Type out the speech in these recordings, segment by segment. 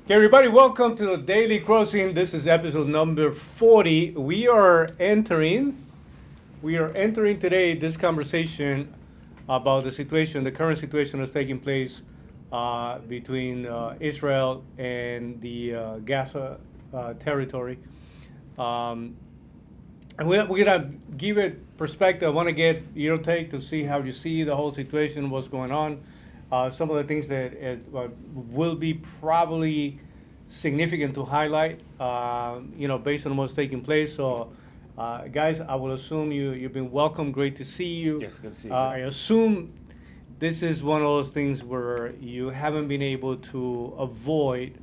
Okay, everybody, welcome to the Daily Crossing. This is episode number 40. We are entering today this conversation about the current situation that's taking place between Israel and the Gaza territory. Um, and we're gonna give it perspective. I want to get your take to see how you see the whole situation, what's going on. Some of the things that will be probably significant to highlight, based on what's taking place. So, guys, I will assume you've been welcome. Great to see you. Yes, good to see you. I assume this is one of those things where you haven't been able to avoid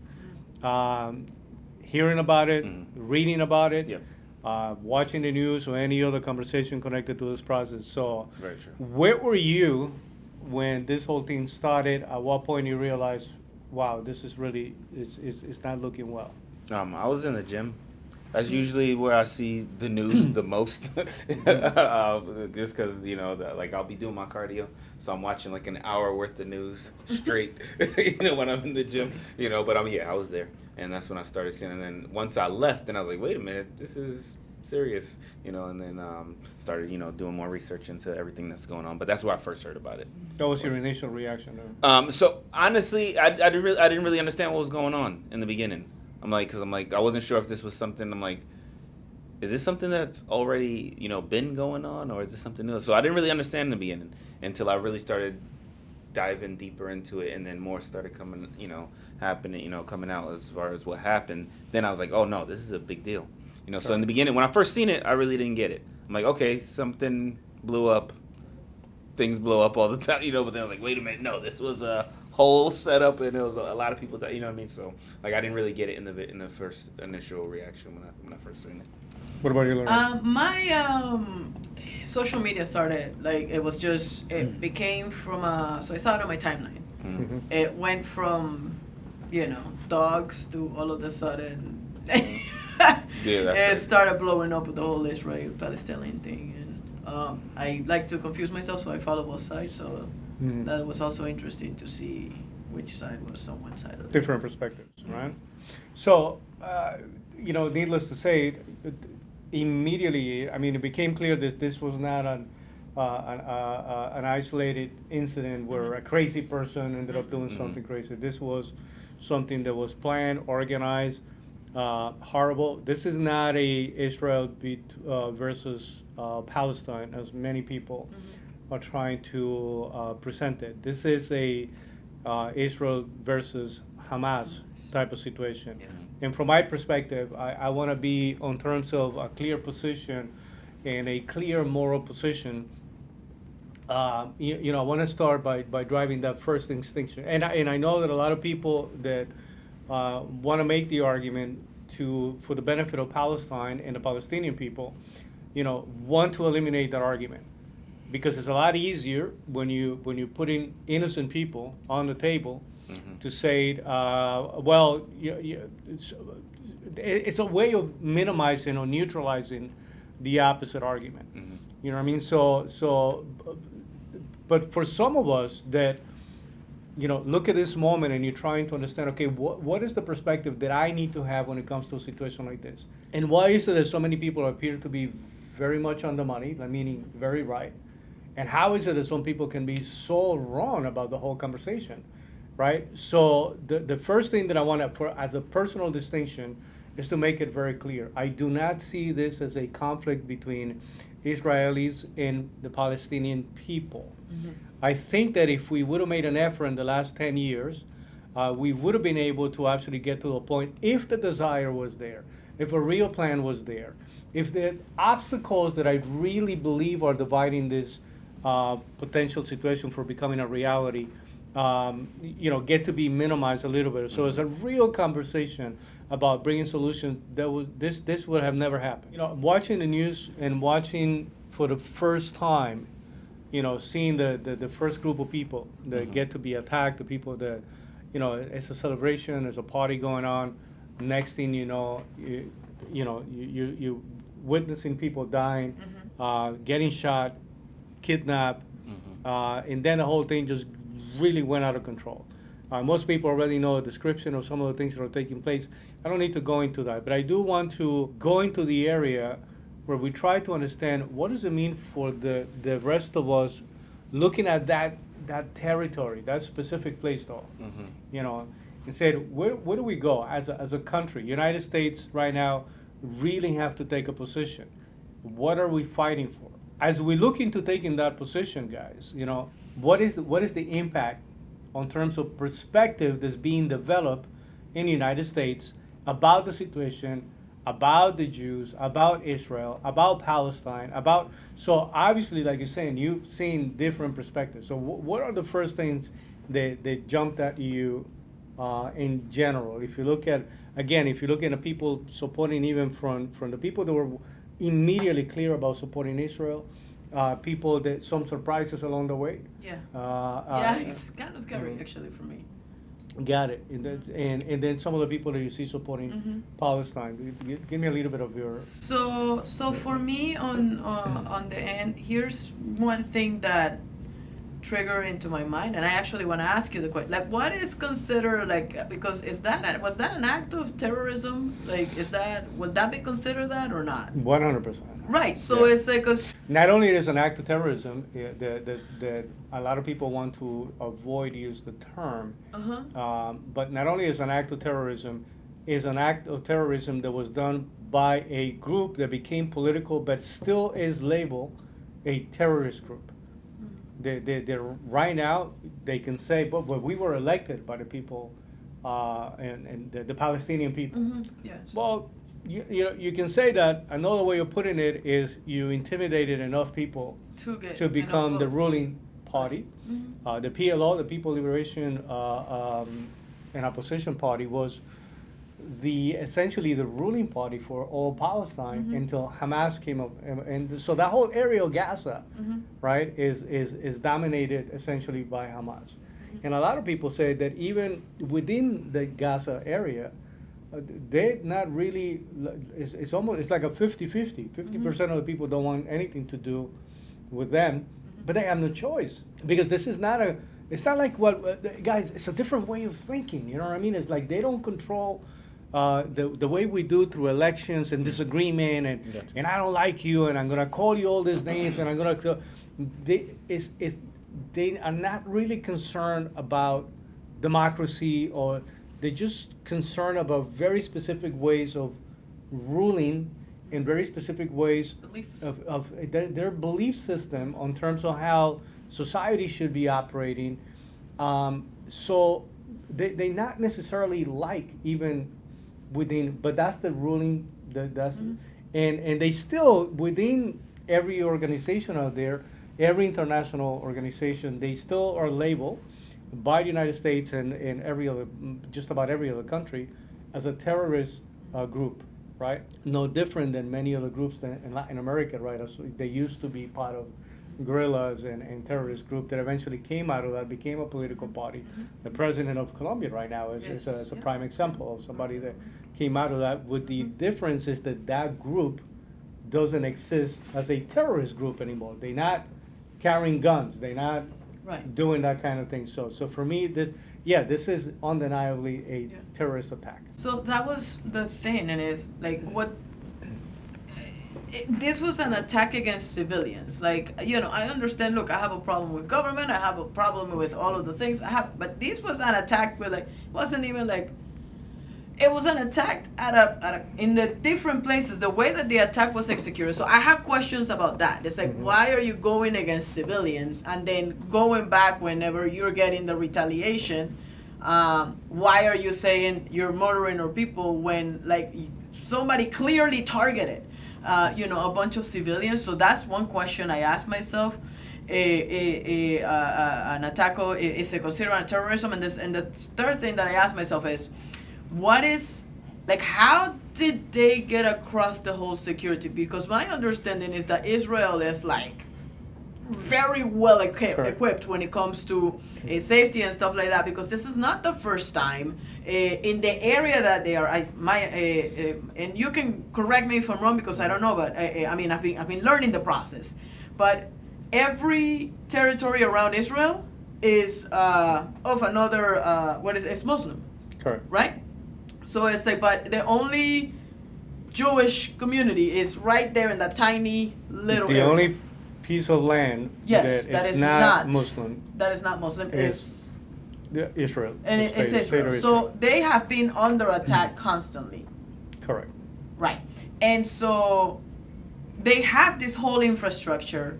hearing about it, reading about it, Yep. watching the news, or any other conversation connected to this process. So, Very true. where were you when this whole thing started? At what point you realized, wow, this is really it's not looking well? I was in the gym. That's usually where I see the news the most, just because like I'll be doing my cardio, so I'm watching like an hour worth of news straight, when I'm in the gym, But I was there, and that's when I started seeing. And then once I left, then I was like, wait a minute, this is serious, And then started, doing more research into everything that's going on. But that's where I first heard about it. That was your initial reaction, though. So honestly, I didn't really understand what was going on in the beginning. Because I wasn't sure if this was something. Is this something that's already been going on, or is this something new? So I didn't really understand in the beginning until I really started diving deeper into it, and then more started happening, coming out as far as what happened. Then I was like, oh no, this is a big deal, Sure. So in the beginning, when I first seen it, I really didn't get it. I'm like, okay, something blew up. Things blow up all the time, But then I was like, wait a minute, no, this was a whole setup, and there was a lot of people that, So I didn't really get it in the first initial reaction when I first seen it. What about you, Lorraine? My social media started it became from so it started on my timeline. Mm-hmm. It went from dogs to all of a sudden it started blowing up with the whole Israel Palestinian thing, and I like to confuse myself, so I follow both sides. So that was also interesting to see which side was on one side of it. Different perspectives, right? So, needless to say, immediately, it became clear that this was not an isolated incident where a crazy person ended up doing something crazy. This was something that was planned, organized, horrible. This is not a Israel versus Palestine, as many people are trying to present it. This is a Israel versus Hamas type of situation. Yeah. And from my perspective, I want to be on terms of a clear position and a clear moral position. I want to start by driving that first distinction. And I know that a lot of people that want to make the argument for the benefit of Palestine and the Palestinian people, want to eliminate that argument, because it's a lot easier when you put in innocent people on the table to say, it's a way of minimizing or neutralizing the opposite argument. You know what I mean? So, but for some of us that, look at this moment and you're trying to understand, okay, what is the perspective that I need to have when it comes to a situation like this? And why is it that so many people appear to be very much on the money, meaning very right? And how is it that some people can be so wrong about the whole conversation, right? So the first thing that I want to, as a personal distinction, is to make it very clear. I do not see this as a conflict between Israelis and the Palestinian people. I think that if we would have made an effort in the last 10 years, we would have been able to actually get to a point, if the desire was there, if a real plan was there, if the obstacles that I really believe are dividing this potential situation for becoming a reality, get to be minimized a little bit. So it's a real conversation about bringing solutions. This would have never happened. Watching the news and watching for the first time, seeing the first group of people that get to be attacked, the people that, it's a celebration, there's a party going on. Next thing you know, you witnessing people dying, getting shot, kidnapped, and then the whole thing just really went out of control. Most people already know a description of some of the things that are taking place. I don't need to go into that, but I do want to go into the area where we try to understand what does it mean for the rest of us looking at that territory, that specific place, though, you know, and said, where do we go as a country? United States right now really have to take a position. What are we fighting for? As we look into taking that position, guys, you know, what is the impact on terms of perspective that's being developed in the United States about the situation, about the Jews, about Israel, about Palestine, so obviously, like you're saying, you've seen different perspectives. So what are the first things that jumped at you in general? If you look at the people supporting, even from the people that were immediately clear about supporting Israel, people that some surprises along the way. Yeah, it's kind of scary actually for me. Got it. And then some of the people that you see supporting Palestine. Give me a little bit of your. So for me on the end, here's one thing that triggered into my mind, and I actually want to ask you the question: like, what is considered like? Because was that an act of terrorism? Like, would that be considered that or not? 100%. Right. So it's like not only is an act of terrorism, that a lot of people want to avoid use the term, but not only is an act of terrorism, is an act of terrorism that was done by a group that became political, but still is labeled a terrorist group. They're right now they can say, but we were elected by the people, and the Palestinian people. Yes. Well, you can say that. Another way of putting it is you intimidated enough people to become the ruling party. The PLO, the People Liberation and Opposition Party, was essentially the ruling party for all Palestine until Hamas came up, and so that whole area of Gaza, right, is dominated essentially by Hamas. And a lot of people say that even within the Gaza area, they're not really, it's like a 50-50. 50% of the people don't want anything to do with them, but they have no choice. Because this is not it's not like guys, it's a different way of thinking, you know what I mean? It's like they don't control the way we do through elections and disagreement, and I don't like you, and I'm going to call you all these names, and I'm going to, they are not really concerned about democracy, or they're just concerned about very specific ways of ruling, in very specific ways of their belief system on terms of how society should be operating. So they not necessarily like even within, but that's the ruling, and they still, within every organization out there, every international organization, they still are labeled by the United States and just about every other country as a terrorist group, right? No different than many other groups in Latin America, right? So they used to be part of guerrillas and terrorist group that eventually came out of that, became a political party. The president of Colombia right now is a prime example of somebody that came out of that, with the difference is that group doesn't exist as a terrorist group anymore. They're not carrying guns. They're not doing that kind of thing. So for me, this is undeniably a terrorist attack. So that was the thing, and it's like this was an attack against civilians. Like, I understand, look, I have a problem with government, I have a problem with all of the things I have, but this was an attack where, like, it wasn't even like, it was an attack in the different places, the way that the attack was executed. So I have questions about that. It's like, why are you going against civilians and then going back whenever you're getting the retaliation? Why are you saying you're murdering our people when, like, somebody clearly targeted a bunch of civilians? So that's one question I asked myself. An attack is it considered terrorism? And the third thing that I asked myself is, how did they get across the whole security? Because my understanding is that Israel is like very well equipped when it comes to safety and stuff like that, because this is not the first time in the area that they are. And you can correct me if I'm wrong, because I don't know, but I've been learning the process. But every territory around Israel is of another it's Muslim, Correct. right? So it's like, but the only Jewish community is right there in that tiny little The area. only piece of land Yes, that is is not not Muslim that is not Muslim is is Israel. and the it's state Israel. of So they have been under attack constantly. Correct. Right. And so they have this whole infrastructure.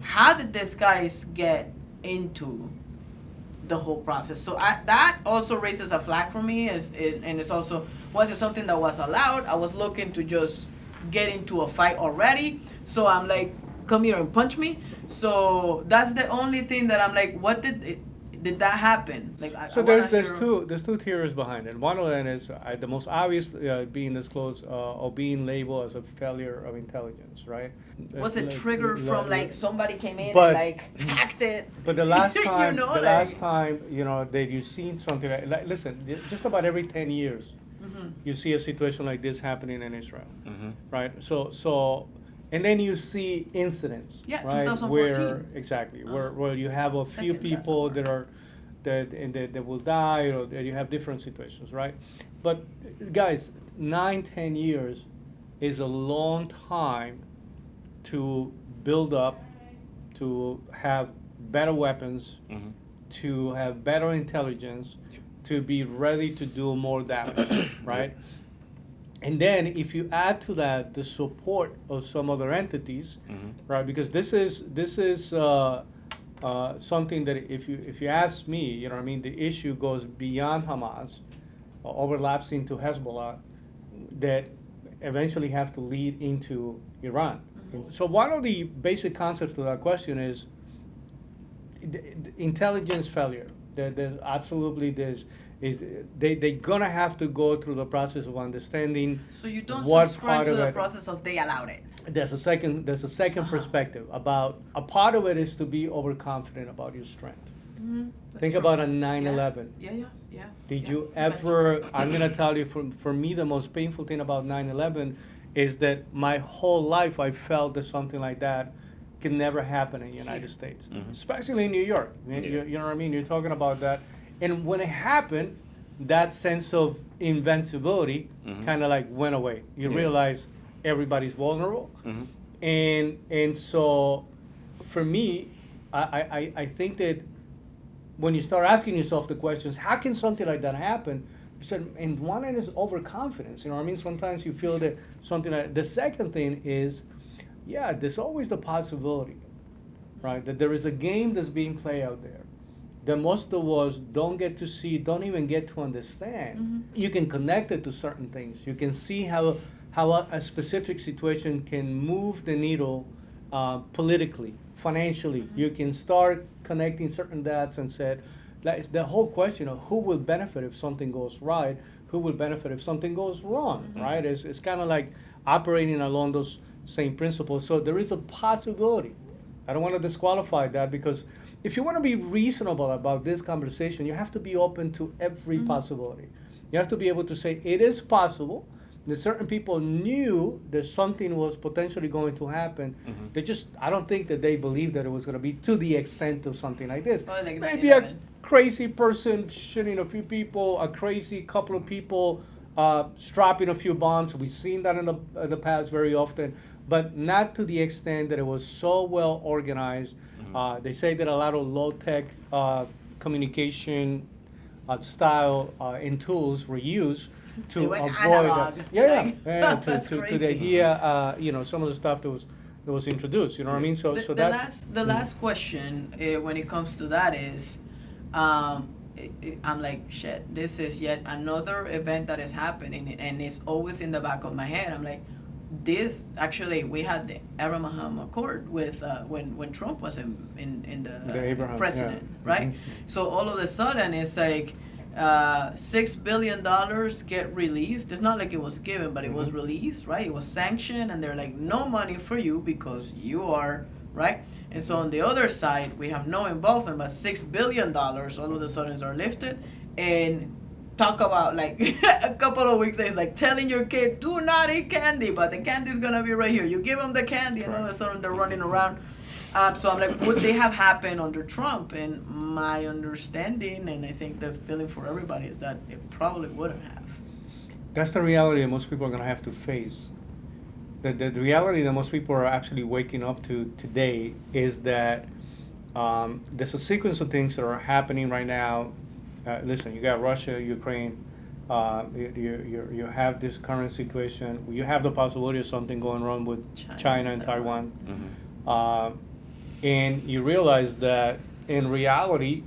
How did these guys get into the whole process? So that also raises a flag for me. And it's also, was it something that was allowed? I was looking to just get into a fight already. So I'm like, come here and punch me. So that's the only thing that I'm like, what did that happen? Like, So I there's hear- two theories behind it. One of them is the most obvious being disclosed or being labeled as a failure of intelligence, right? Was it triggered from like somebody came in But- and like hacked it? But the last time, like- that you've seen something like listen, just about every 10 years, Mhm. you see a situation like this happening in Israel, Mm-hmm. right? So, and then you see incidents, Yeah, right? 2014. Where exactly where you have a few Second people Passover. that will die, or that you have different situations, right? But guys, 9-10 years is a long time to build up, to have better weapons, Mm-hmm. to have better intelligence, to be ready to do more damage, right? And then if you add to that the support of some other entities, Mm-hmm. right? Because this is something that if you ask me, you know what I mean, the issue goes beyond Hamas, overlaps into Hezbollah, that eventually have to lead into Iran. So one of the basic concepts to that question is the intelligence failure. There's absolutely they're gonna have to go through the process of understanding. So you don't what subscribe part to of the it- process of they allowed it. There's a second perspective about a part of it is to be overconfident about your strength. Mm-hmm. Think about a 9/11. Yeah. Did yeah. you ever? I'm gonna tell you, for me, the most painful thing about 9/11 is that my whole life I felt that something like that can never happen in the United States, Mhm. especially in New York. Yeah. You know what I mean? You're talking about that, and when it happened, that sense of invincibility Mhm. kind of like went away. You Yeah. realize everybody's vulnerable, Mm-hmm. and so for me, I think that when you start asking yourself the questions, how can something like that happen? You said, and one end is overconfidence. You know what I mean? Sometimes you feel that something like the second thing is, yeah, there's always the possibility, right? That there is a game that's being played out there that most of us don't get to see, don't even get to understand. Mhm. You can connect it to certain things. You can see how a specific situation can move the needle politically, financially. You can start connecting certain dots and said, like, it's the whole question of who will benefit if something goes right, who will benefit if something goes wrong, right? It's kind of like operating along those same principles. So there is a possibility. I don't want to disqualify that, because if you want to be reasonable about this conversation, you have to be open to every possibility. You have to be able to say it is possible that certain people knew that something was potentially going to happen. They just, I don't think that they believed that it was going to be to the extent of something like this. Well, like Maybe a 9/11. crazy person shooting a few people, a crazy couple of people strapping a few bombs. We've seen that in the past very often, but not to the extent that it was so well organized. They say that a lot of low-tech communication style and tools were used to They went avoid analog. That's to the crazy. idea, some of the stuff that was introduced. You know what I mean? So The that's last question when it comes to that is, I'm like, shit, this is yet another event that is happening, and it's always in the back of my head. I'm like, this actually, we had the Abraham Accord with when Trump was in the Abraham, president, yeah. right? Mhm. So all of a sudden, it's like $6 billion get released. It's not like it was given, but it was released, right? It was sanctioned, and they're like, no money for you because you are, right? And so on the other side, we have no involvement, but $6 billion all of a sudden are lifted. And talk about like a couple of weeks later, it's like telling your kid, do not eat candy, but the candy's gonna be right here. You give them the candy, and all of a sudden they're running around. So I'm like, would they have happened under Trump? And my understanding, and I think the feeling for everybody, is that it probably wouldn't have. That's the reality that most people are going to have to face. The reality that most people are actually waking up to today is that there's a sequence of things that are happening right now. Listen, you got Russia, Ukraine. You have this current situation. You have the possibility of something going wrong with China and Taiwan. Mm-hmm. And you realize that in reality,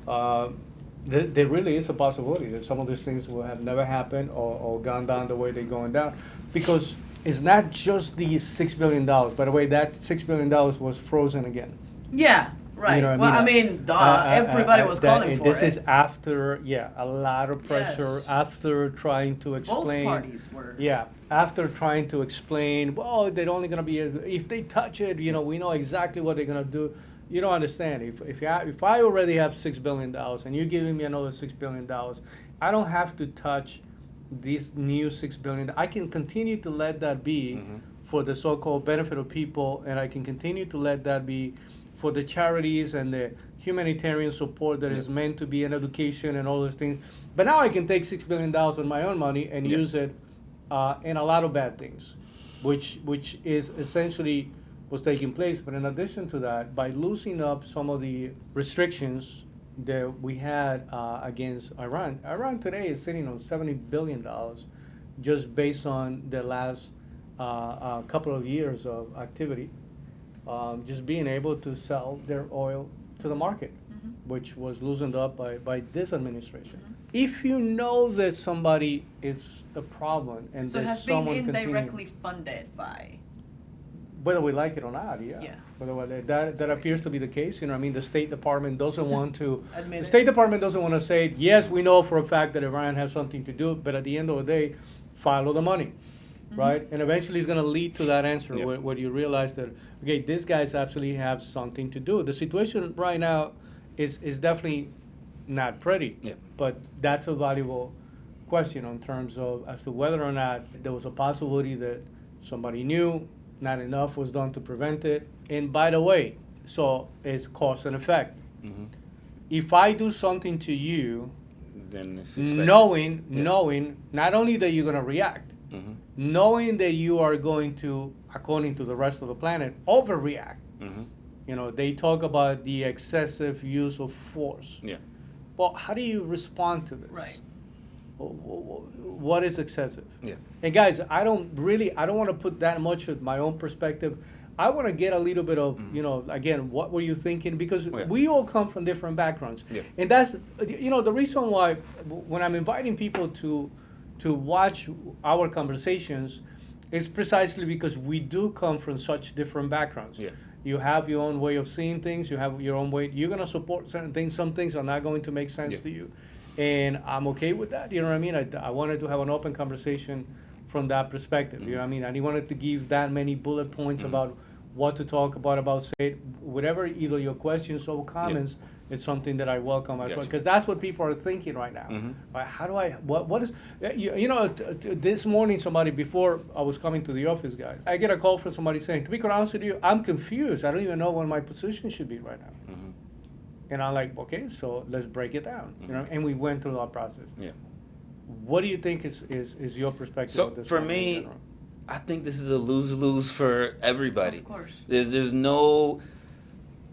there really is a possibility that some of these things will have never happened or gone down the way they're going down. Because it's not just the $6 billion. By the way, that $6 billion was frozen again. Yeah, right. You know what well, I mean? Everybody was calling for this it. is after, a lot of pressure, Yes. after trying to explain. Both parties were. Yeah, after trying to explain, well, they're only going to be, if they touch it, we know exactly what they're going to do. You don't understand. If I already have $6 billion and you're giving me another $6 billion, I don't have to touch this new $6 billion. I can continue to let that be Mm-hmm. for the so-called benefit of people, and I can continue to let that be for the charities and the humanitarian support that is meant to be in education and all those things. But now I can take $6 billion of my own money and use it in a lot of bad things, which is essentially what's taking place. But in addition to that, by loosening up some of the restrictions that we had against Iran today is sitting on $70 billion just based on the last couple of years of activity. Just being able to sell their oil to the market, which was loosened up by this administration. If you know that somebody is a problem and So it that has been someone indirectly funded by. whether we like it or not, Yeah. whether that appears to be the case. The State Department doesn't want to. Admit The it. State Department doesn't want to say, yes, we know for a fact that Iran has something to do, but at the end of the day, follow the money, right? And eventually, it's going to lead to that answer Yep. where you realize that, okay, these guys actually have something to do. The situation right now is definitely not pretty, Yep. but that's a valuable question in terms of as to whether or not there was a possibility that somebody knew, not enough was done to prevent it. And by the way, so it's cause and effect. Mm-hmm. If I do something to you, Then it's expected. knowing not only that you're going to react, Mm-hmm. knowing that you are going to, according to the rest of the planet, overreact. Mm-hmm. They talk about the excessive use of force. Yeah. Well, how do you respond to this? Right. What is excessive? Yeah. And guys, I don't want to put that much of my own perspective. I want to get a little bit of, again, what were you thinking? Because we all come from different backgrounds. Yeah. And that's, the reason why when I'm inviting people to watch our conversations is precisely because we do come from such different backgrounds. Yeah. You have your own way of seeing things. You have your own way. You're going to support certain things. Some things are not going to make sense to you. And I'm okay with that. You know what I mean? I wanted to have an open conversation from that perspective. You know what I mean? I didn't want it to give that many bullet points about what to talk about say whatever, either your questions or comments. It's something that I welcome as well, because that's what people are thinking right now. Right? How do I, what is, this morning somebody, before I was coming to the office, guys, I get a call from somebody saying, to be quite honest with you, I'm confused. I don't even know what my position should be right now. And I'm like, okay, so let's break it down. And we went through that process. Yeah. What do you think is your perspective So of this? for one in me, general? I think this is a lose-lose for everybody. Of course. There's no,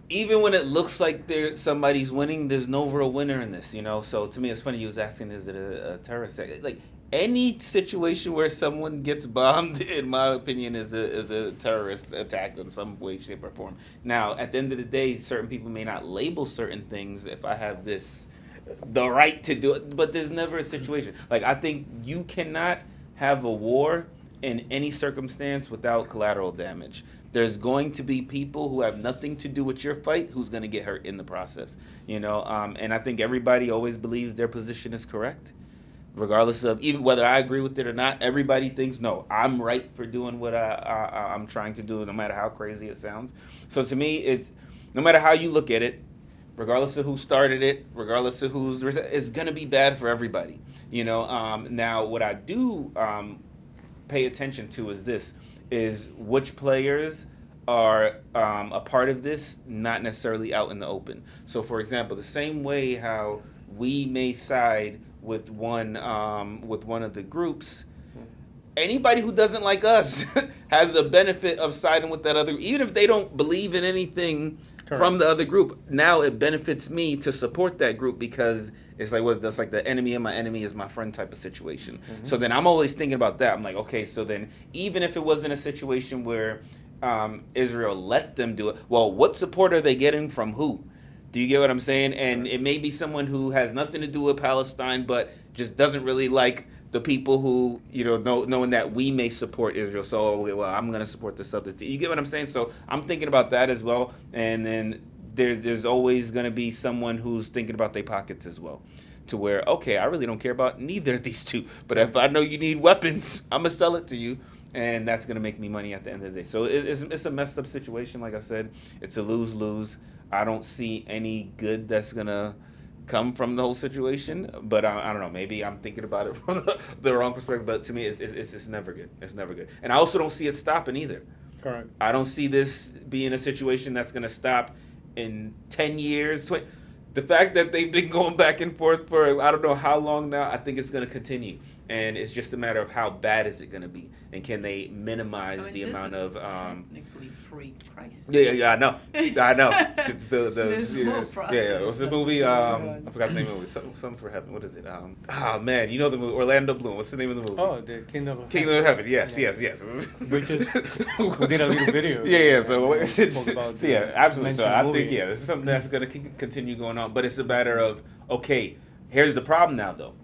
even when it looks like somebody's winning, there's no real winner in this, So to me, it's funny you was asking, is it a terrorist attack? Like any situation where someone gets bombed, in my opinion, is a terrorist attack in some way, shape, or form. Now, at the end of the day, certain people may not label certain things. If I have the right to do it, but there's never a situation. Like, I think you cannot have a war in any circumstance without collateral damage. There's going to be people who have nothing to do with your fight who's going to get hurt in the process, And I think everybody always believes their position is correct, regardless of even whether I agree with it or not. Everybody thinks, no, I'm right for doing what I'm trying to do, no matter how crazy it sounds. So to me, it's no matter how you look at it, regardless of who started it, regardless of it's going to be bad for everybody. Now what I do pay attention to is which players are a part of this, not necessarily out in the open. So, for example, the same way how we may side with one of the groups, anybody who doesn't like us has a benefit of siding with that other, even if they don't believe in anything from the other group. Now it benefits me to support that group because it's like that's like the enemy of my enemy is my friend type of situation. So then I'm always thinking about that. I'm like, okay, so then even if it wasn't a situation where Israel let them do it, well, what support are they getting from who? Do you get what I'm saying? And it may be someone who has nothing to do with Palestine, but just doesn't really like the people who, knowing that we may support Israel. So, well, I'm going to support this other team. You get what I'm saying? So I'm thinking about that as well. And then there's always going to be someone who's thinking about their pockets as well. To where, okay, I really don't care about neither of these two. But if I know you need weapons, I'm going to sell it to you. And that's going to make me money at the end of the day. So it's a messed up situation. Like I said, it's a lose-lose. I don't see any good that's going to come from the whole situation, but I don't know. Maybe I'm thinking about it from the wrong perspective. But to me, it's never good. It's never good. And I also don't see it stopping either. Correct. I don't see this being a situation that's going to stop in 10 years. The fact that they've been going back and forth for I don't know how long now, I think it's going to continue. And it's just a matter of how bad is it going to be, and can they minimize the amount of technically pre-crisis. Yeah, I know. It's This whole process. What's the movie? I forgot the name of it. Something for Heaven. What is it? Man, you know the movie Orlando Bloom. What's the name of the movie? Oh, the Kingdom of Heaven. Yes. We did a little video. Yeah. So absolutely. So I movie. think this is something that's going to continue going on. But it's a matter of okay. Here's the problem now, though.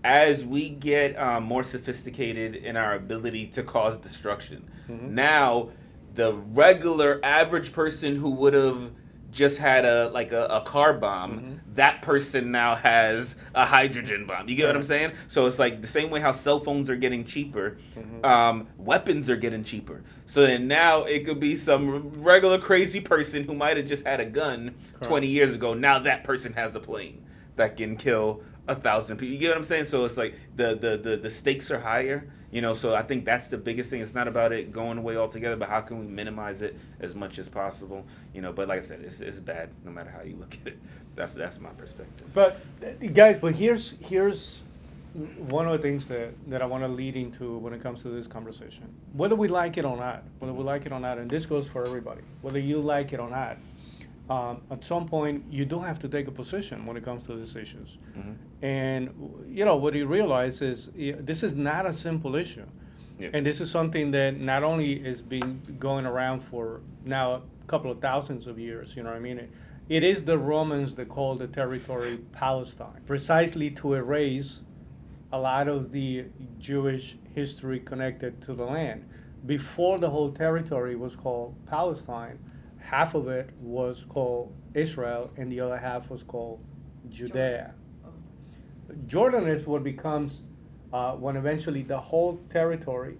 As we get more sophisticated in our ability to cause destruction, now the regular average person who would have just had a car bomb, that person now has a hydrogen bomb. You get what I'm saying? So it's like the same way how cell phones are getting cheaper, weapons are getting cheaper. So then now it could be some regular crazy person who might have just had a gun 20 years ago. Now that person has a plane that can kill 1,000 people. You get what I'm saying? So it's like the stakes are higher, so I think that's the biggest thing. It's not about it going away altogether, but how can we minimize it as much as possible? But like I said, it's bad no matter how you look at it. That's my perspective. But guys, here's one of the things that I want to lead into when it comes to this conversation. Whether we like it or not, and this goes for everybody, whether you like it or not, at some point you do have to take a position when it comes to these issues. And what you realize is this is not a simple issue. And this is something that not only is been going around for now a couple of thousands of years, you know what I mean? It is the Romans that called the territory Palestine, precisely to erase a lot of the Jewish history connected to the land. Before the whole territory was called Palestine, half of it was called Israel and the other half was called Judea. Jordan is what becomes when eventually the whole territory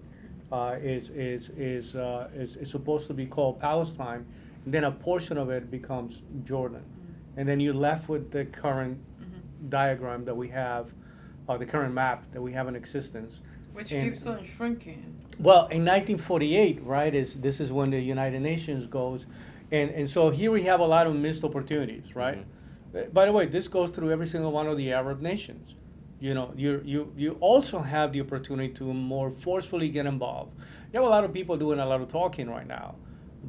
is supposed to be called Palestine, and then a portion of it becomes Jordan, and then you're left with the current diagram that we have, the current map that we have in existence, which keeps on shrinking. Well, in 1948, right, this is when the United Nations goes, and so here we have a lot of missed opportunities, right? By the way, this goes through every single one of the Arab nations. You also have the opportunity to more forcefully get involved. You have a lot of people doing a lot of talking right now,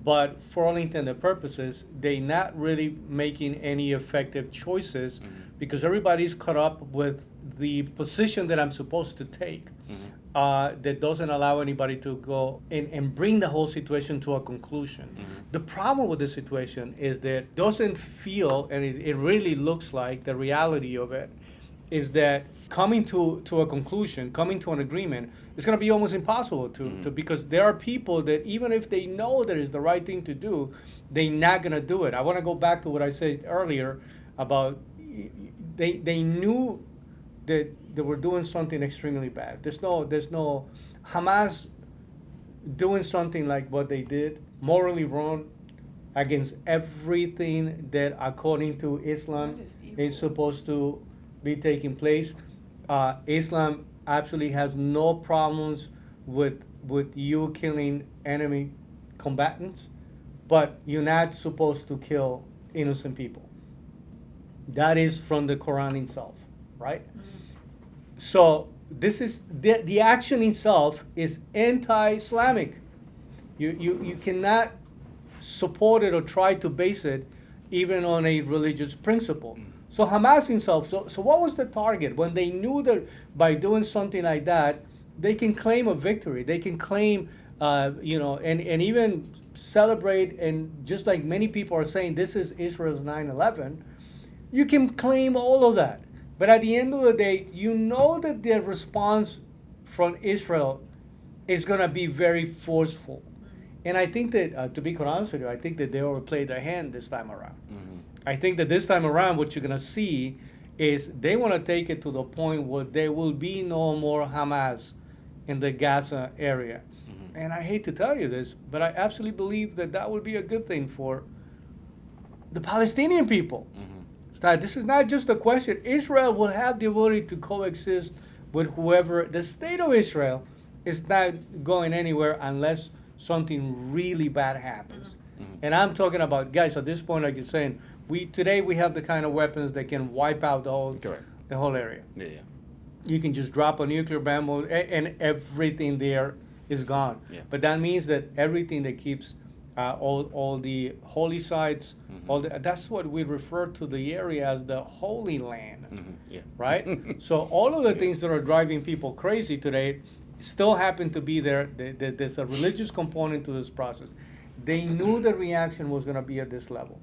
but for all intended purposes, they're not really making any effective choices because everybody's caught up with the position that I'm supposed to take. That doesn't allow anybody to go and bring the whole situation to a conclusion. The problem with this situation is that it doesn't feel, and it really looks like the reality of it, is that coming to a conclusion, coming to an agreement, is going to be almost impossible to because there are people that even if they know that is the right thing to do, they're not going to do it. I want to go back to what I said earlier about they knew that they were doing something extremely bad. There's no Hamas doing something like what they did, morally wrong, against everything that according to Islam is supposed to be taking place. Islam absolutely has no problems with you killing enemy combatants. but you're not supposed to kill innocent people. That is from the Quran itself, right? So this is the action itself is anti-Islamic. You cannot support it or try to base it even on a religious principle. So Hamas himself, so what was the target? When they knew that by doing something like that, they can claim a victory. They can claim, and even celebrate, and just like many people are saying, this is Israel's 9/11, you can claim all of that. But at the end of the day, you know that the response from Israel is going to be very forceful. And I think that, to be quite honest with you, I think that they overplayed their hand this time around. I think that this time around, what you're going to see is they want to take it to the point where there will be no more Hamas in the Gaza area. And I hate to tell you this, but I absolutely believe that that would be a good thing for the Palestinian people. So this is not just a question. Israel will have the ability to coexist with whoever. The state of Israel is not going anywhere unless something really bad happens. And I'm talking about, guys, at this point, like you're saying, today we have the kind of weapons that can wipe out the whole area. Yeah. You can just drop a nuclear bomb and everything there is gone. Yeah. But that means that everything that keeps all the holy sites, that's what we refer to the area as the Holy Land, right? So all of the things that are driving people crazy today still happen to be there. There's a religious component to this process. They knew the reaction was going to be at this level.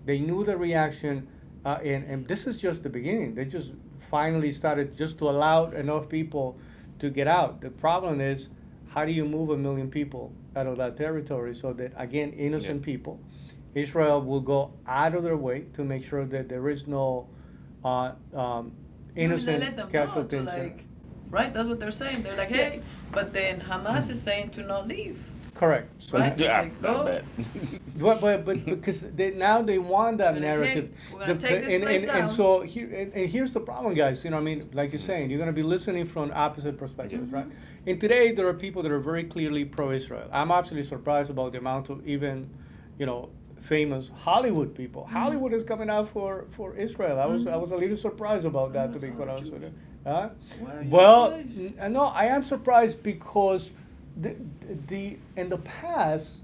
They knew the reaction, and this is just the beginning. They just finally started just to allow enough people to get out. The problem is, how do you move 1 million people out of that territory so that, again, innocent people, Israel will go out of their way to make sure that there is no innocent casualties. Right, that's what they're saying. They're like, hey, but then Hamas is saying to not leave. Correct. So right? So yeah, it's like, go. but because now they want that They're narrative. Like, hey, we're gonna take this place down. And so here's the problem, guys. You know, what I mean, like you're saying, you're going to be listening from opposite perspectives, right? And today there are people that are very clearly pro-Israel. I'm absolutely surprised about the amount of even, famous Hollywood people. Hollywood is coming out for Israel. I was a little surprised about that, to be quite honest with you. Well, no, I am surprised because in the past,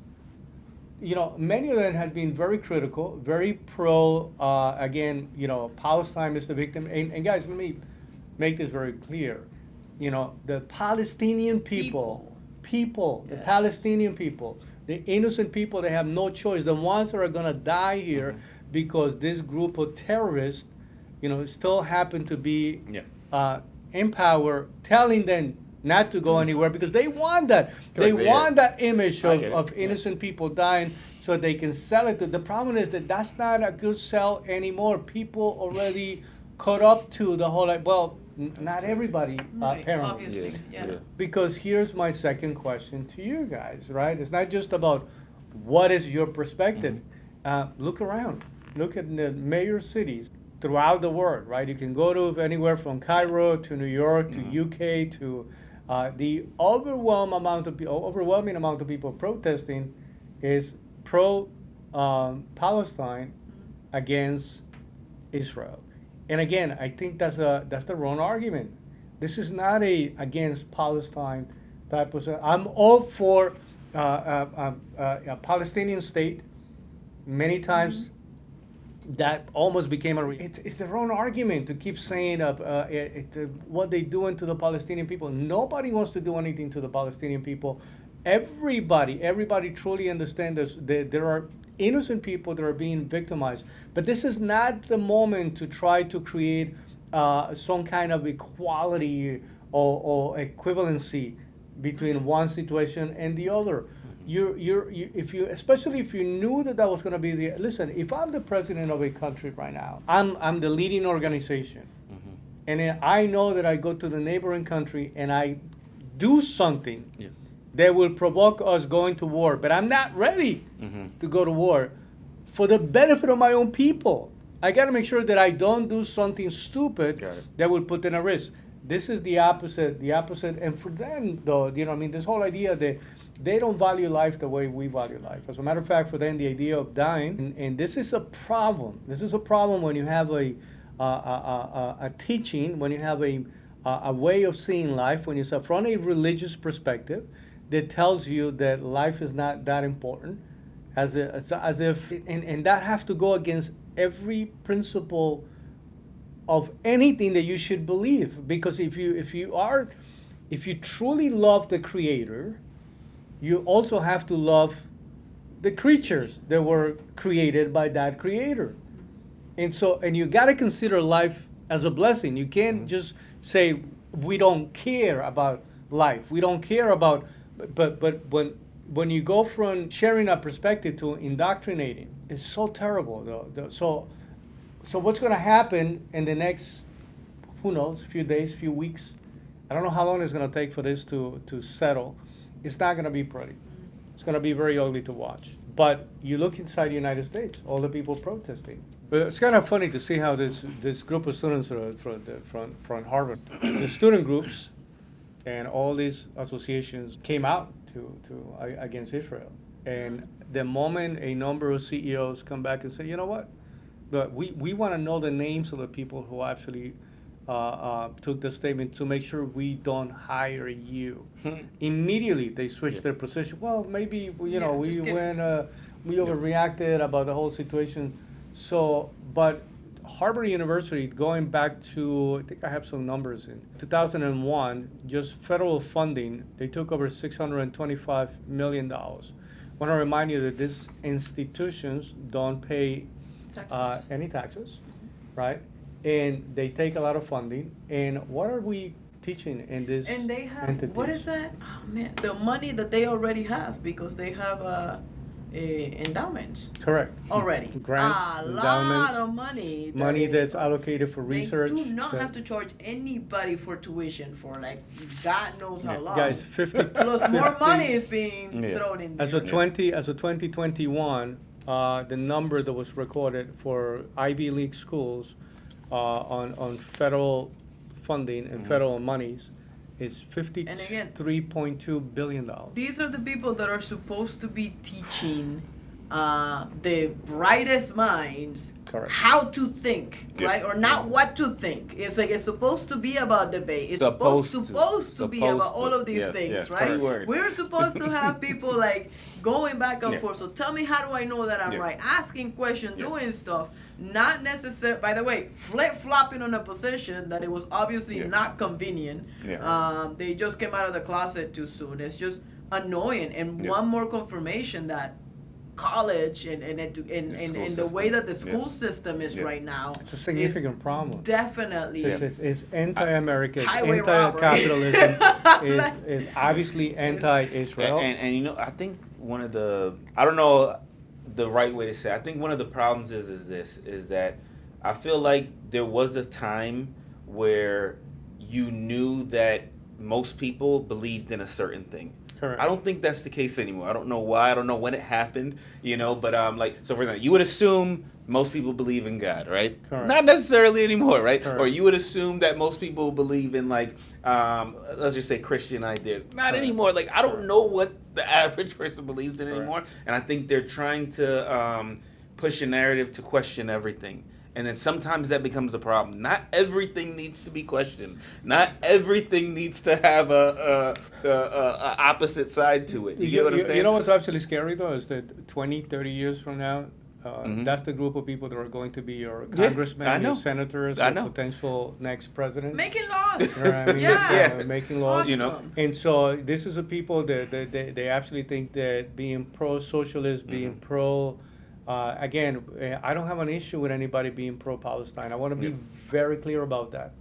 many of them had been very critical, very pro. Again, Palestine is the victim. And guys, let me make this very clear. The Palestinian people, the Palestinian people, the innocent people, they have no choice. The ones that are going to die here because this group of terrorists, still happen to be in power, telling them not to go anywhere because they want that. They want that image of innocent people dying so they can sell it. The problem is that that's not a good sell anymore. People already caught up to the whole, not everybody, apparently. Obviously, yeah. Because here's my second question to you guys, right? It's not just about what is your perspective. Look around. Look at the major cities throughout the world, right? You can go to anywhere from Cairo to New York to UK to the overwhelming amount of people protesting is pro-Palestine against Israel. And again, I think that's the wrong argument. This is not a against Palestine type of. I'm all for a Palestinian state. Many times, that almost became it's the wrong argument to keep saying what they're doing to the Palestinian people. Nobody wants to do anything to the Palestinian people. Everybody truly understands that there are innocent people that are being victimized. But this is not the moment to try to create some kind of equality or equivalency between one situation and the other. Especially if you knew that was going to be listen, if I'm the president of a country right now, I'm the leading organization, and I know that I go to the neighboring country and I do something that will provoke us going to war, but I'm not ready to go to war for the benefit of my own people. I got to make sure that I don't do something stupid that will put them at risk. This is the opposite. And for them, though, this whole idea that they don't value life the way we value life. As a matter of fact, for them, the idea of dying, and this is a problem. This is a problem when you have a teaching, when you have a way of seeing life, when you say from a religious perspective that tells you that life is not that important, as if, and that have to go against every principle of anything that you should believe. Because if you truly love the Creator, you also have to love the creatures that were created by that Creator. And you got to consider life as a blessing. You can't just say we don't care about life. We don't care about, but when you go from sharing a perspective to indoctrinating, it's so terrible. So what's going to happen in the next, who knows, few days, few weeks? I don't know how long it's going to take for this to settle. It's not going to be pretty. It's going to be very ugly to watch. But you look inside the United States, all the people protesting. But it's kind of funny to see how this group of students from Harvard, the student groups and all these associations came out to against Israel. And the moment a number of CEOs come back and say, you know what, but we want to know the names of the people who actually took the statement to make sure we don't hire you. Immediately they switched their position. Well, maybe we overreacted about the whole situation. So, but Harvard University, going back to, I think I have some numbers in 2001, just federal funding, they took over $625 million. I want to remind you that these institutions don't pay any taxes, right? And they take a lot of funding. And what are we teaching in this? And they have entities? What is that? Oh man, the money that they already have, because they have endowments. Correct. Already. Grants, a lot of money. Money that's allocated for research. They do not have to charge anybody for tuition for God knows how long. Guys, 50 plus more money is being thrown in. As of 2021, the number that was recorded for Ivy League schools on federal funding and federal monies is $53.2 billion. These are the people that are supposed to be teaching the brightest minds how to think, right? Or not what to think. It's like it's supposed to be about debate. It's supposed to be about all of these things, right? We're supposed to have people going back and forth. So tell me, how do I know that I'm right? Asking questions, doing stuff. Not necessary. By the way, flip-flopping on a position that it was obviously not convenient. They just came out of the closet too soon. It's just annoying. And one more confirmation that college and the way that the school system is right now, it's a significant problem. Definitely, it's anti-American, it's anti-capitalism, is obviously anti-Israel. And I think one of the, I don't know the right way to say it. I think one of the problems is that I feel like there was a time where you knew that most people believed in a certain thing. Correct. I don't think that's the case anymore. I don't know why. I don't know when it happened, but so for example, you would assume most people believe in God, right? Correct. Not necessarily anymore, right? Correct. Or you would assume that most people believe in let's just say Christian ideas. Not anymore. I don't know what the average person believes in anymore. And I think they're trying to push a narrative to question everything. And then sometimes that becomes a problem. Not everything needs to be questioned. Not everything needs to have a opposite side to it. You get what I'm saying? You know what's actually scary, though, is that 20, 30 years from now, that's the group of people that are going to be your congressmen, your senators, your potential next president. Making laws. Making laws. Awesome. And so this is the people that they actually think that being pro-socialist, being pro... again, I don't have an issue with anybody being pro-Palestine. I want to be very clear about that.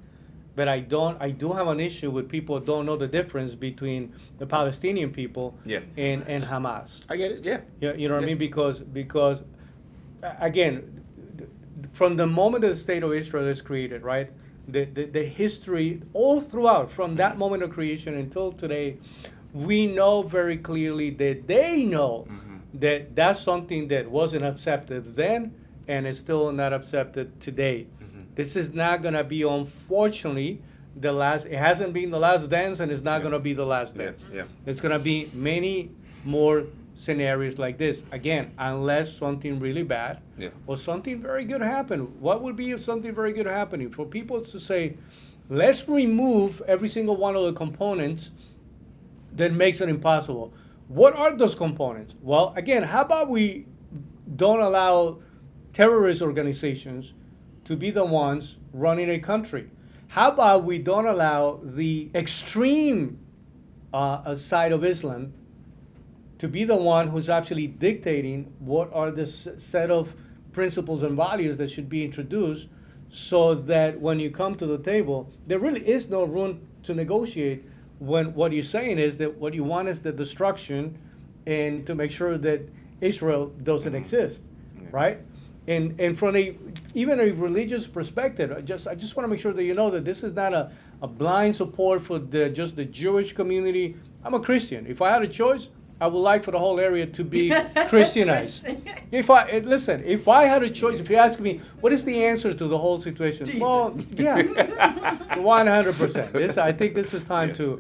But I do have an issue with people who don't know the difference between the Palestinian people and Hamas. I get it, You know what I mean? Because again, from the moment that the State of Israel is created, right? The history all throughout, from that moment of creation until today, we know very clearly that they know that that's something that wasn't accepted then and is still not accepted today. This is not going to be, unfortunately, it hasn't been the last dance, and it's not going to be the last dance. It's going to be many more scenarios like this. Again, unless something really bad Yeah. or something very good happen. What would be if something very good happening? For people to say, let's remove every single one of the components that makes it impossible. What are those components? Well, again, how about we don't allow terrorist organizations to be the ones running a country? How about we don't allow the extreme side of Islam to be the one who's actually dictating what are the set of principles and values that should be introduced, so that when you come to the table, there really is no room to negotiate, when what you're saying is that what you want is the destruction and to make sure that Israel doesn't exist, right? And from even a religious perspective, I just want to make sure that you know that this is not a blind support for just the Jewish community. I'm a Christian. If I had a choice, I would like for the whole area to be Christianized. If I had a choice, if you ask me, what is the answer to the whole situation? Jesus. Well, yeah, 100%. I think this is time to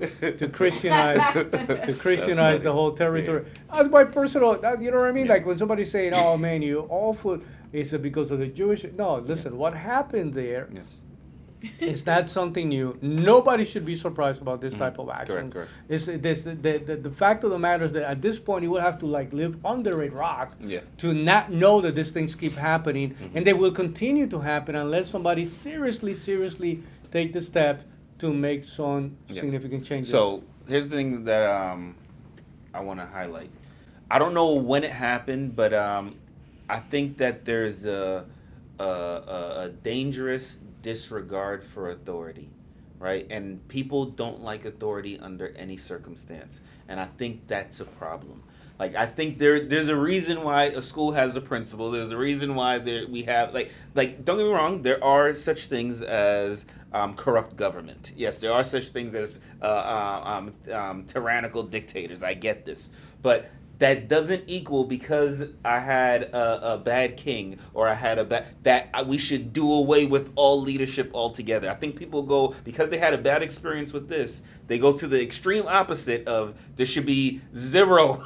Christianize the whole territory. That's my personal. You know what I mean? Like when somebody's saying, "Oh man, you awful," is it because of the Jewish? No, listen. What happened there? It's not something new. Nobody should be surprised about this type of action. Correct. The fact of the matter is that at this point you will have to live under a rock Yeah. to not know that these things keep happening, and they will continue to happen unless somebody seriously take the step to make some significant changes. So here's the thing that I want to highlight. I don't know when it happened, but I think that there's a dangerous disregard for authority, right? And people don't like authority under any circumstance, and I think that's a problem. Like I think there's a reason why a school has a principal. There's a reason why we have like don't get me wrong. There are such things as corrupt government. Yes, there are such things as tyrannical dictators. I get this, but that doesn't equal because I had a bad king or I had we should do away with all leadership altogether. I think people go, because they had a bad experience with this, they go to the extreme opposite of there should be zero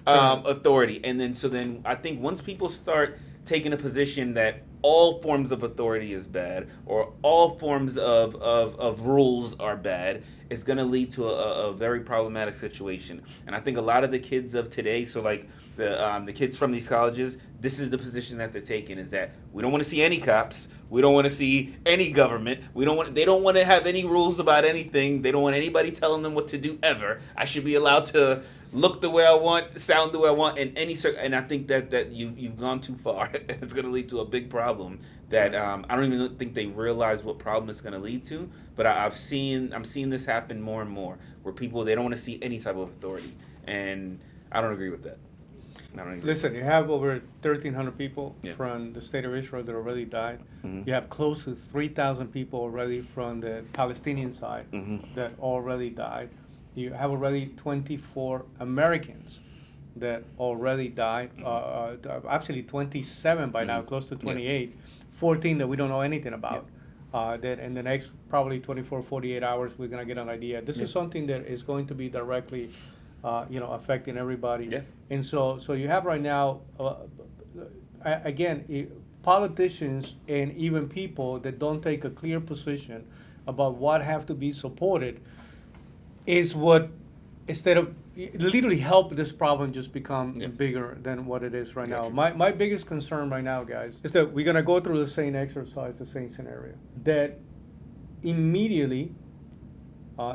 authority. And then I think once people start taking a position that all forms of authority is bad or all forms of rules are bad, it's going to lead to a very problematic situation. And I think a lot of the kids of today, so like the kids from these colleges, this is the position that they're taking, is that we don't want to see any cops, we don't want to see any government, they don't want to have any rules about anything, they don't want anybody telling them what to do ever. I should be allowed to look the way I want, sound the way I want, and I think that you've gone too far. It's going to lead to a big problem that I don't even think they realize what problem it's going to lead to. But I'm seeing this happen more and more, where they don't want to see any type of authority, and I don't agree with that. Listen, you have over 1,300 people from the state of Israel that already died. Mm-hmm. You have close to 3,000 people already from the Palestinian side that already died. You have already 24 Americans that already died. Actually, 27 by now, close to 28. 14 that we don't know anything about. That in the next probably 24, 48 hours, we're going to get an idea. This is something that is going to be directly affecting everybody. Yeah. And so you have right now, again, politicians and even people that don't take a clear position about what have to be supported is what, instead of literally help this problem just become bigger than what it is right now. My biggest concern right now, guys, is that we're going to go through the same exercise, the same scenario. That immediately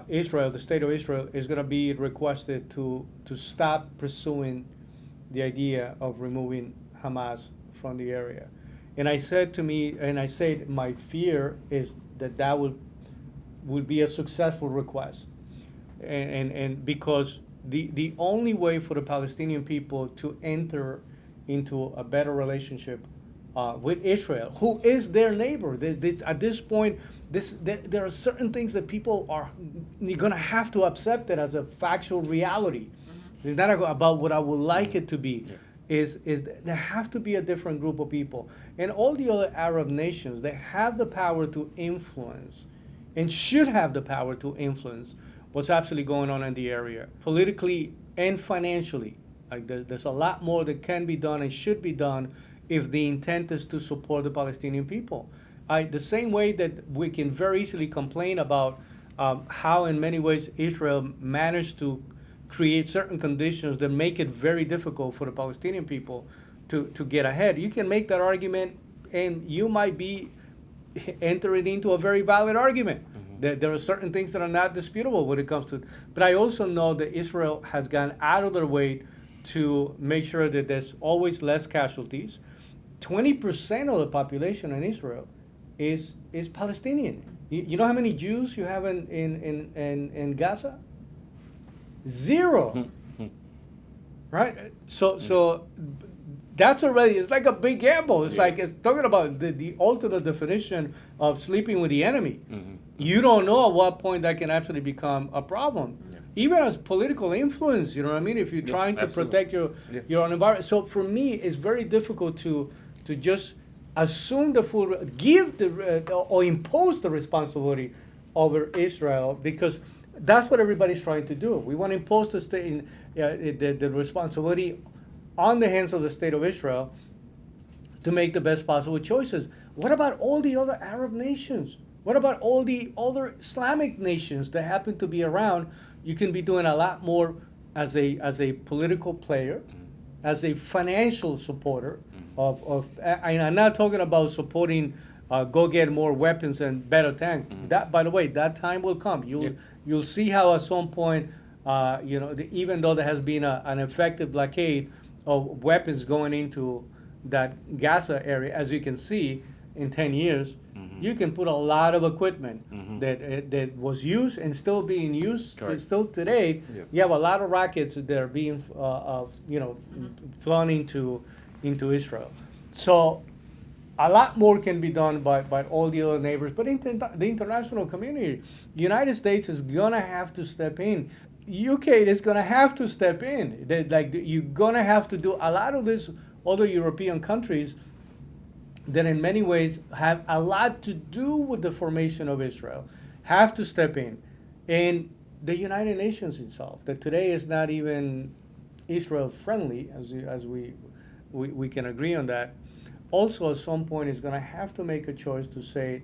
Israel, the state of Israel, is going to be requested to stop pursuing the idea of removing Hamas from the area. And I said my fear is that would be a successful request. And because the only way for the Palestinian people to enter into a better relationship with Israel, who is their neighbor, at this point, there are certain things that people are going to have to accept that as a factual reality. It's not about what I would like it to be. Is there have to be a different group of people, and all the other Arab nations, they have the power to influence, and should have the power to influence what's actually going on in the area, politically and financially. Like there's a lot more that can be done and should be done if the intent is to support the Palestinian people. The same way that we can very easily complain about how in many ways Israel managed to create certain conditions that make it very difficult for the Palestinian people to get ahead. You can make that argument, and you might be entering into a very valid argument. There are certain things that are not disputable when it comes to, but I also know that Israel has gone out of their way to make sure that there's always less casualties. 20% of the population in Israel is Palestinian. You know how many Jews you have in Gaza? Zero. Right? So that's already, it's like a big gamble. It's like, it's talking about the ultimate definition of sleeping with the enemy. You don't know at what point that can actually become a problem. Even as political influence, you know what I mean? If you're trying to protect your own environment. So for me, it's very difficult to just assume the full, give or impose the responsibility over Israel, because that's what everybody's trying to do. We want to impose the responsibility on the hands of the state of Israel to make the best possible choices. What about all the other Arab nations? What about all the other Islamic nations that happen to be around? You can be doing a lot more as a political player, as a financial supporter and I'm not talking about supporting go get more weapons and better tank. That, by the way, that time will come. You'll see how at some point, even though there has been an effective blockade of weapons going into that Gaza area, as you can see, in 10 years, you can put a lot of equipment that was used and still being used still today. You have a lot of rockets that are being flown into Israel. So a lot more can be done by all the other neighbors, but the international community, the United States is gonna have to step in. UK is gonna have to step in. You're gonna have to do a lot of this. Other European countries that in many ways have a lot to do with the formation of Israel have to step in. And the United Nations itself, that today is not even Israel friendly, as we can agree on that, also at some point is going to have to make a choice to say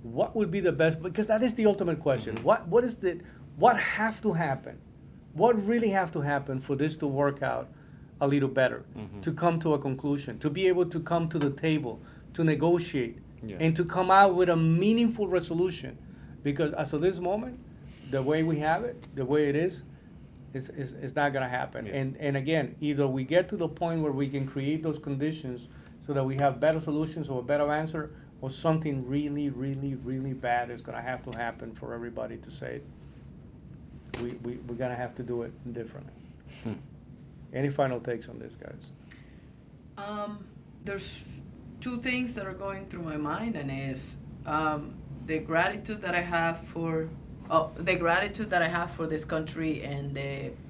what would be the best, because that is the ultimate question. What have to happen? What really have to happen for this to work out a little better, to come to a conclusion, to be able to come to the table, to negotiate, and to come out with a meaningful resolution? Because as of this moment, the way we have it, the way it is not going to happen. And again, either we get to the point where we can create those conditions so that we have better solutions or a better answer, or something really, really, really bad is going to have to happen for everybody to say, we're going to have to do it differently. Any final takes on this, guys? There's two things that are going through my mind, and is the gratitude that I have for this country, and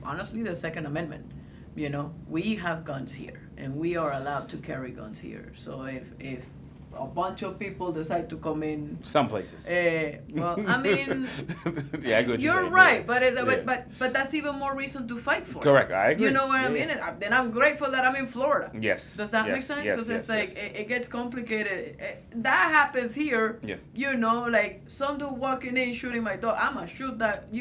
honestly the Second Amendment. We have guns here, and we are allowed to carry guns here. So if a bunch of people decide to come in, some places. Well, I mean, yeah, I get what you're saying, right, but that's even more reason to fight for. Correct, I agree. You know what I mean? And then I'm grateful that I'm in Florida. Yes. Does that make sense? Because it's like it gets complicated. That happens here. Yeah. Like some dude walking in shooting my dog, I'ma shoot that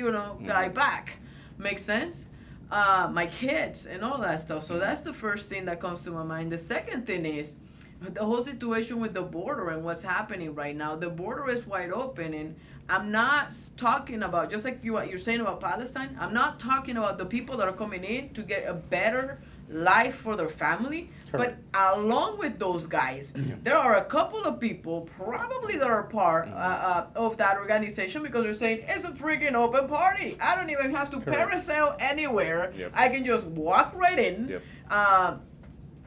guy back. Makes sense? My kids and all that stuff. So that's the first thing that comes to my mind. The second thing is the whole situation with the border and what's happening right now. The border is wide open, and I'm not talking about, just like what you're saying about Palestine, I'm not talking about the people that are coming in to get a better life for their family. Sure. But along with those guys, there are a couple of people probably that are part of that organization, because they're saying it's a freaking open party. I don't even have to parasail anywhere. I can just walk right in.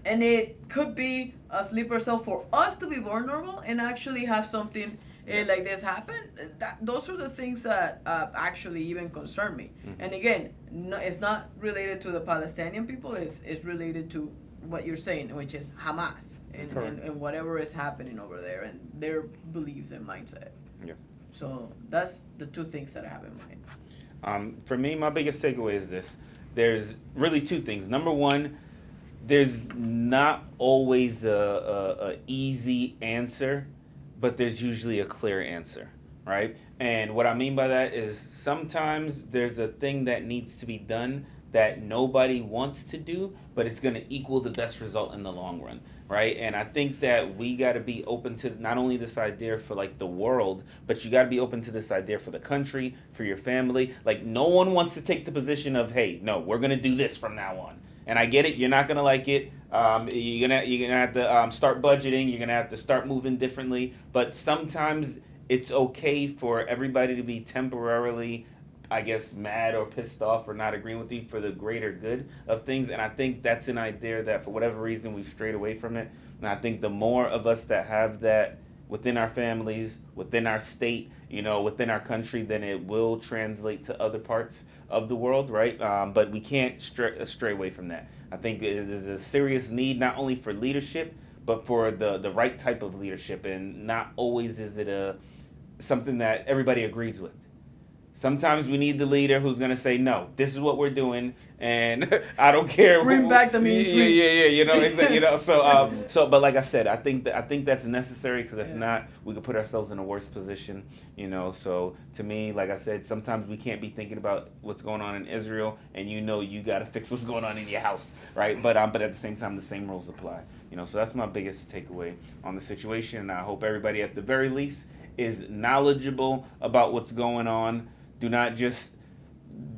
And it could be a sleeper cell for us to be vulnerable and actually have something like this happen. Those are the things that actually even concern me. And again, it's not related to the Palestinian people. It's related to what you're saying, which is Hamas and whatever is happening over there and their beliefs and mindset. Yeah. So that's the two things that I have in mind. For me, my biggest takeaway is this. there's really two things. Number one, there's not always a easy answer, but there's usually a clear answer, right? And what I mean by that is sometimes there's a thing that needs to be done that nobody wants to do, but it's going to equal the best result in the long run, right? And I think that we got to be open to not only this idea for like the world, but you got to be open to this idea for the country, for your family. Like no one wants to take the position of, hey, no, we're going to do this from now on. And I get it, you're not going to like it. You're gonna have to start budgeting. You're going to have to start moving differently. But sometimes it's okay for everybody to be temporarily, I guess, mad or pissed off or not agreeing with you for the greater good of things. And I think that's an idea that for whatever reason we've strayed away from it. And I think the more of us that have that within our families, within our state, within our country, then it will translate to other parts of the world, right? But we can't stray away from that. I think it is a serious need not only for leadership, but for the right type of leadership. And not always is it something that everybody agrees with. Sometimes we need the leader who's going to say, no, this is what we're doing, and I don't care. Bring back the mean tweets. Yeah. But like I said, I think that's necessary, because if not, we could put ourselves in a worse position, So to me, like I said, sometimes we can't be thinking about what's going on in Israel, and you got to fix what's going on in your house, right? But at the same time, the same rules apply, So that's my biggest takeaway on the situation, and I hope everybody at the very least is knowledgeable about what's going on. Do not just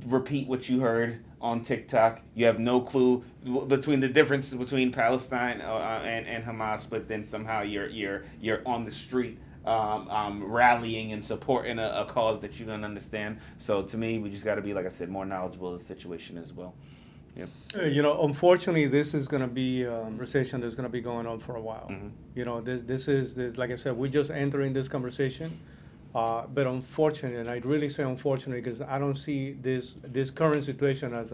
repeat what you heard on TikTok. You have no clue between the differences between Palestine and Hamas, but then somehow you're on the street rallying and supporting a cause that you don't understand. So to me, we just got to be, like I said, more knowledgeable of the situation as well. Yeah. Unfortunately, this is going to be a conversation that's going to be going on for a while. Mm-hmm. This is like I said, we're just entering this conversation. But unfortunately, and I really say unfortunately, because I don't see this current situation as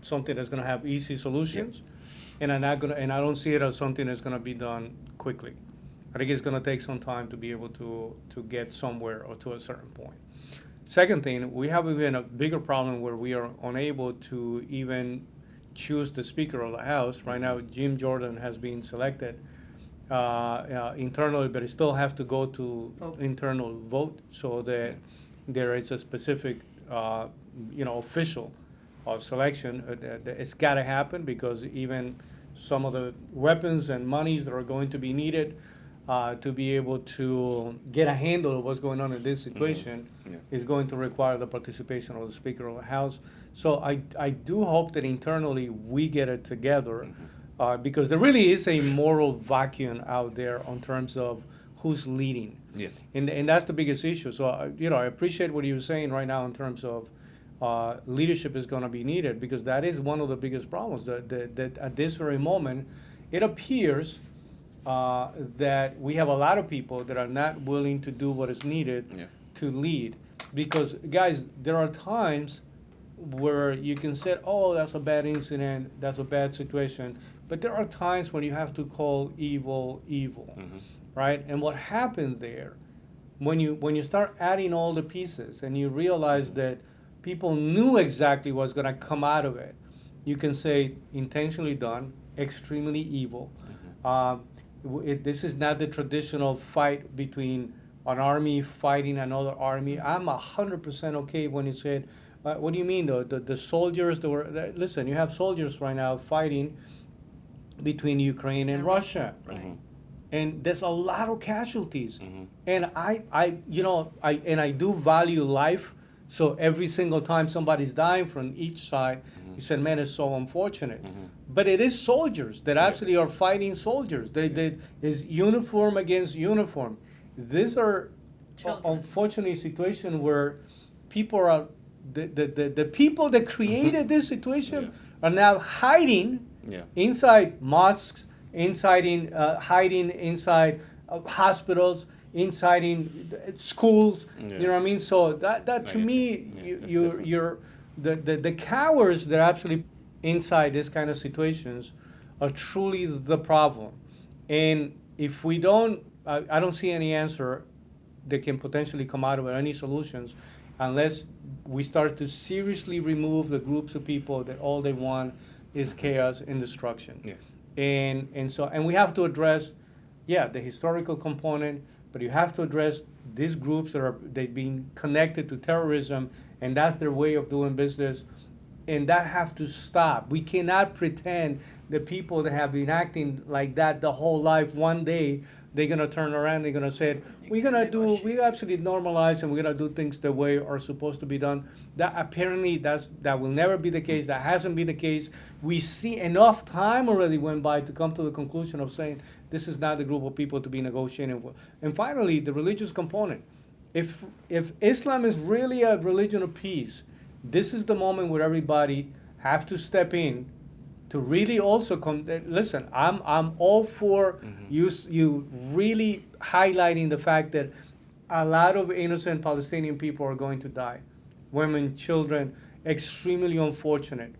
something that's going to have easy solutions, and I don't see it as something that's going to be done quickly. I think it's going to take some time to be able to get somewhere or to a certain point. Second thing, we have even a bigger problem where we are unable to even choose the Speaker of the House. Right now, Jim Jordan has been selected internally, but it still have to go to internal vote, so that there is a specific, official selection. It's got to happen, because even some of the weapons and monies that are going to be needed to be able to get a handle of what's going on in this situation is going to require the participation of the Speaker of the House. So I do hope that internally we get it together. Because there really is a moral vacuum out there in terms of who's leading. Yeah. And that's the biggest issue. So, I appreciate what you're saying right now in terms of leadership is going to be needed, because that is one of the biggest problems. That at this very moment, it appears that we have a lot of people that are not willing to do what is needed to lead. Because, guys, there are times where you can say, oh, that's a bad incident, that's a bad situation. But there are times when you have to call evil, right? And what happened there, when you start adding all the pieces and you realize that people knew exactly what's going to come out of it, you can say intentionally done, extremely evil. This is not the traditional fight between an army fighting another army. I'm 100% okay when you said, what do you mean though? The soldiers that were, listen, you have soldiers right now fighting between Ukraine and Russia, right? And there's a lot of casualties. And I do value life. So every single time somebody's dying from each side, you said, man, it's so unfortunate. But it is soldiers that actually are fighting soldiers. They is uniform against uniform. These are unfortunate situations where people are the people that created this situation are now hiding inside mosques, hiding inside hospitals, inside in schools. You know what I mean? So that to me, you're the cowards that are actually inside this kind of situations are truly the problem. And if we don't, I don't see any answer that can potentially come out of it, any solutions. unless we start to seriously remove the groups of people that all they want is chaos and destruction. Yeah. And we have to address, the historical component, but you have to address these groups they've been connected to terrorism, and that's their way of doing business, and that have to stop. We cannot pretend the people that have been acting like that the whole life, one day they're gonna turn around, they're gonna say, we absolutely normalize and we're gonna do things the way are supposed to be done. That apparently that will never be the case. That hasn't been the case. We see enough time already went by to come to the conclusion of saying this is not the group of people to be negotiating with. And finally, the religious component. If Islam is really a religion of peace, this is the moment where everybody have to step in to really also listen. I'm all for you really highlighting the fact that a lot of innocent Palestinian people are going to die, women, children, extremely unfortunate.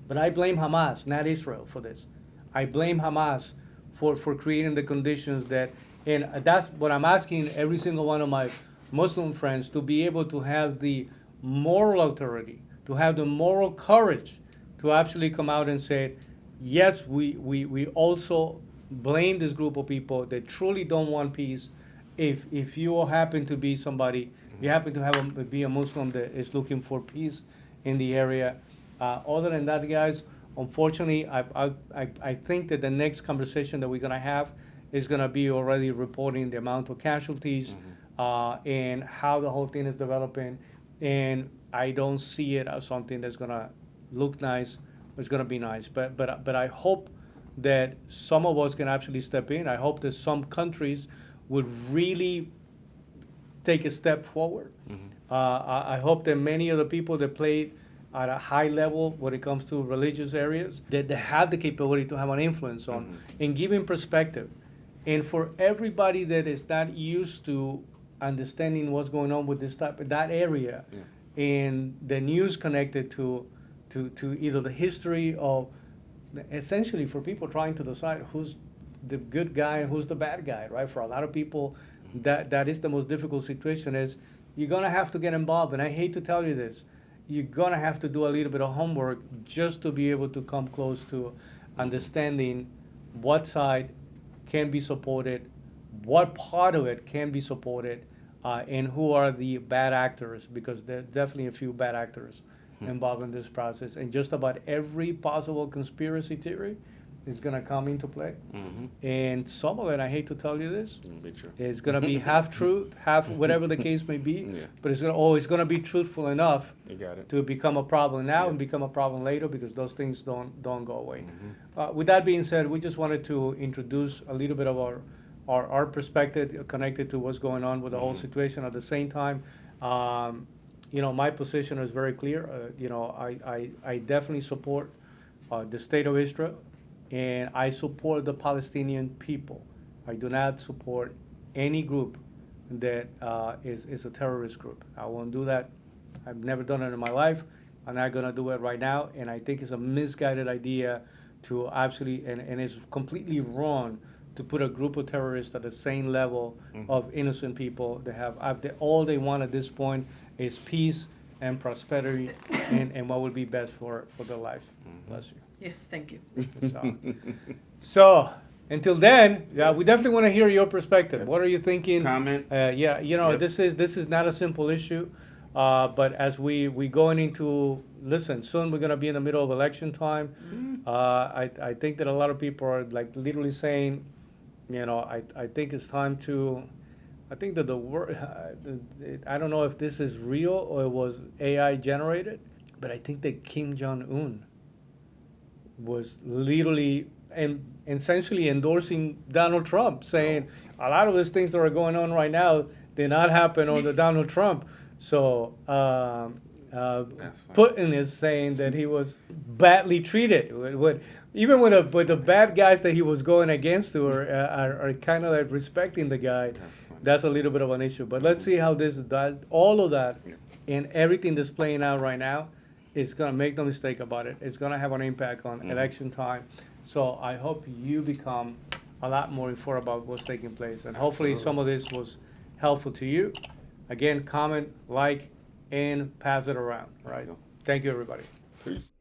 But I blame Hamas, not Israel, for this. I blame Hamas for creating the conditions and that's what I'm asking every single one of my Muslim friends, to be able to have the moral authority, to have the moral courage to actually come out and say, yes, we also blame this group of people that truly don't want peace. If you happen to be somebody, you happen to be a Muslim that is looking for peace in the area. Other than that, guys, unfortunately, I think that the next conversation that we're gonna have is gonna be already reporting the amount of casualties and how the whole thing is developing. And I don't see it as something that's gonna look nice. It's gonna be nice, but I hope that some of us can actually step in. I hope that some countries would really take a step forward. I hope that many of the people that played at a high level when it comes to religious areas, that they have the capability to have an influence on and giving perspective. And for everybody that is not used to understanding what's going on with that area, and the news connected to either the history of, essentially for people trying to decide who's the good guy and who's the bad guy, right? For a lot of people, that is the most difficult situation. Is you're gonna have to get involved, and I hate to tell you this, you're gonna have to do a little bit of homework just to be able to come close to understanding what side can be supported, what part of it can be supported, and who are the bad actors, because there are definitely a few bad actors involved in this process. And just about every possible conspiracy theory is going to come into play. And some of it, I hate to tell you this, is going to be half truth, half whatever the case may be, but it's going to be truthful enough to become a problem now and become a problem later, because those things don't go away. With that being said, we just wanted to introduce a little bit of our perspective connected to what's going on with the whole situation. At the same time, my position is very clear. I definitely support the state of Israel, and I support the Palestinian people. I do not support any group that is a terrorist group. I won't do that. I've never done it in my life. I'm not going to do it right now, and I think it's a misguided idea to absolutely, and it's completely wrong to put a group of terrorists at the same level of innocent people that have all they want at this point is peace and prosperity and what would be best for their life. Bless you. Yes, thank you. So until then, we definitely want to hear your perspective. What are you thinking? Comment. This is not a simple issue, but as we going into, soon we're gonna be in the middle of election time. I think that a lot of people are like literally saying, I think it's time to. I think that the word, I don't know if this is real or it was AI generated, but I think that Kim Jong-un was literally and essentially endorsing Donald Trump, saying a lot of these things that are going on right now did not happen under Donald Trump. So Putin is saying that he was badly treated. Even with the bad guys that he was going against are kind of like respecting the guy. That's a little bit of an issue. But let's see how this does. All of that and everything that's playing out right now is going to, make no mistake about it, it's going to have an impact on election time. So I hope you become a lot more informed about what's taking place. And hopefully some of this was helpful to you. Again, comment, like, and pass it around, right? go. Thank you, everybody. Peace.